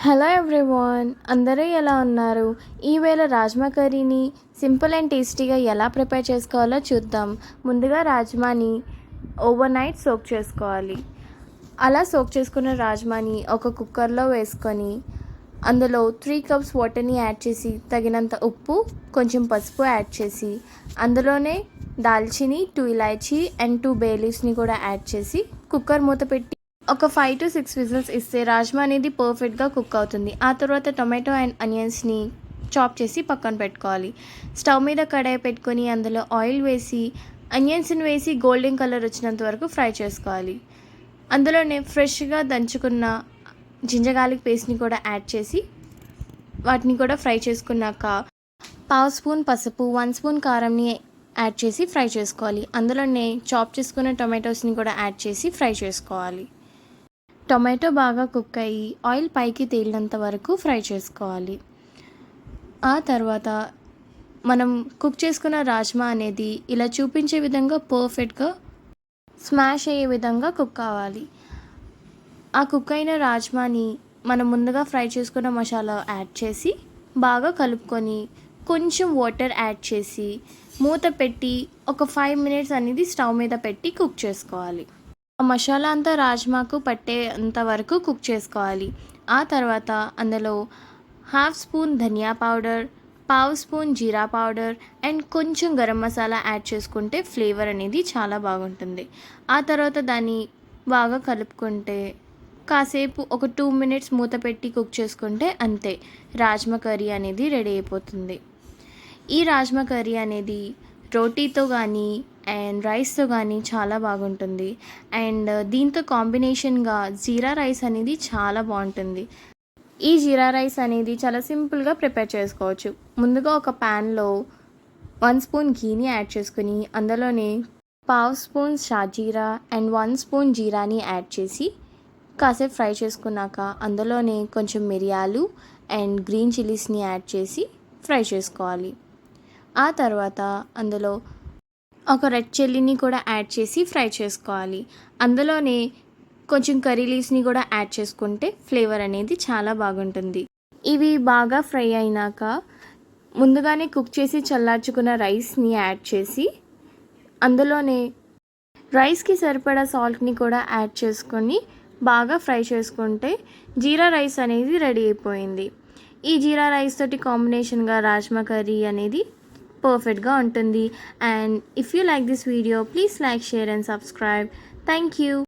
Hello everyone, అందరూ ఎలా ఉన్నారు? ఈవేళ రాజ్మా కర్రీని సింపుల్ అండ్ టేస్టీగా ఎలా ప్రిపేర్ చేసుకోవాలో చూద్దాం. ముందుగా రాజ్మాని ఓవర్ నైట్ సోక్ చేసుకోవాలి. అలా సోక్ చేసుకున్న రాజ్మాని ఒక కుక్కర్లో వేసుకొని అందులో 3 కప్స్ వాటర్ని యాడ్ చేసి తగినంత ఉప్పు, కొంచెం పసుపు యాడ్ చేసి అందులోనే దాల్చిని, 2 ఇలాచీ అండ్ 2 బే లీవ్స్ని కూడా యాడ్ చేసి కుక్కర్ మూత పెట్టి ఒక 5 to 6 విజిల్స్ ఇస్తే రాజ్మా అనేది పర్ఫెక్ట్గా కుక్ అవుతుంది. ఆ తర్వాత టొమాటో అండ్ ఆనియన్స్ని చాప్ చేసి పక్కన పెట్టుకోవాలి. స్టవ్ మీద కడాయి పెట్టుకొని అందులో ఆయిల్ వేసి ఆనియన్స్ని వేసి గోల్డెన్ కలర్ వచ్చినంత వరకు ఫ్రై చేసుకోవాలి. అందులోనే ఫ్రెష్గా దంచుకున్న జింజర్ గార్లిక్ పేస్ట్ని కూడా యాడ్ చేసి వాటిని కూడా ఫ్రై చేసుకున్నాక 1/2 స్పూన్ పసుపు, 1 స్పూన్ కారంని యాడ్ చేసి ఫ్రై చేసుకోవాలి. అందులోనే చాప్ చేసుకున్న టొమాటోస్ని కూడా యాడ్ చేసి ఫ్రై చేసుకోవాలి. టొమాటో బాగా కుక్ అయ్యి ఆయిల్ పైకి తేలినంత వరకు ఫ్రై చేసుకోవాలి. ఆ తర్వాత మనం కుక్ చేసుకున్న రాజ్మా అనేది ఇలా చూపించే విధంగా పర్ఫెక్ట్గా స్మాష్ అయ్యే విధంగా కుక్ కావాలి. ఆ కుక్ అయిన రాజ్మాని మనం ముందుగా ఫ్రై చేసుకున్న మసాలా యాడ్ చేసి బాగా కలుపుకొని కొంచెం వాటర్ యాడ్ చేసి మూత పెట్టి ఒక 5 మినిట్స్ అనేది స్టవ్ మీద పెట్టి కుక్ చేసుకోవాలి. ఆ మసాలా అంతా రాజ్మాకు పట్టేంత వరకు కుక్ చేసుకోవాలి. ఆ తర్వాత అందులో 1/2 స్పూన్ ధనియా పౌడర్, 1/2 స్పూన్ జీరా పౌడర్ అండ్ కొంచెం గరం మసాలా యాడ్ చేసుకుంటే ఫ్లేవర్ అనేది చాలా బాగుంటుంది. ఆ తర్వాత దాన్ని బాగా కలుపుకుంటే కాసేపు ఒక 2 మినిట్స్ మూత పెట్టి కుక్ చేసుకుంటే అంతే, రాజ్మా కర్రీ అనేది రెడీ అయిపోతుంది. ఈ రాజ్మా కర్రీ అనేది రోటీతో కానీ అండ్ రైస్తో కానీ చాలా బాగుంటుంది. అండ్ దీంతో కాంబినేషన్గా జీరా రైస్ అనేది చాలా బాగుంటుంది. ఈ జీరా రైస్ అనేది చాలా సింపుల్గా ప్రిపేర్ చేసుకోవచ్చు. ముందుగా ఒక ప్యాన్లో 1 స్పూన్ ఘీని యాడ్ చేసుకుని అందులోనే 1/2 స్పూన్ షాజీరా అండ్ 1 స్పూన్ జీరాని యాడ్ చేసి కాసేపు ఫ్రై చేసుకున్నాక అందులోనే కొంచెం మిరియాలు అండ్ గ్రీన్ చిల్లీస్ని యాడ్ చేసి ఫ్రై చేసుకోవాలి. ఆ తర్వాత అందులో ఒక రెడ్ చిల్లీని కూడా యాడ్ చేసి ఫ్రై చేసుకోవాలి. అందులోనే కొంచెం కర్రీ లీవ్స్ని కూడా యాడ్ చేసుకుంటే ఫ్లేవర్ అనేది చాలా బాగుంటుంది. ఇవి బాగా ఫ్రై అయినాక ముందుగానే కుక్ చేసి చల్లార్చుకున్న రైస్ని యాడ్ చేసి అందులోనే రైస్కి సరిపడా సాల్ట్ని కూడా యాడ్ చేసుకొని బాగా ఫ్రై చేసుకుంటే జీరా రైస్ అనేది రెడీ అయిపోయింది. ఈ జీరా రైస్ తోటి కాంబినేషన్గా రాజ్మా కర్రీ అనేది పర్ఫెక్ట్గా ఉంటుంది. And if you like this video, please like, share and subscribe. Thank you.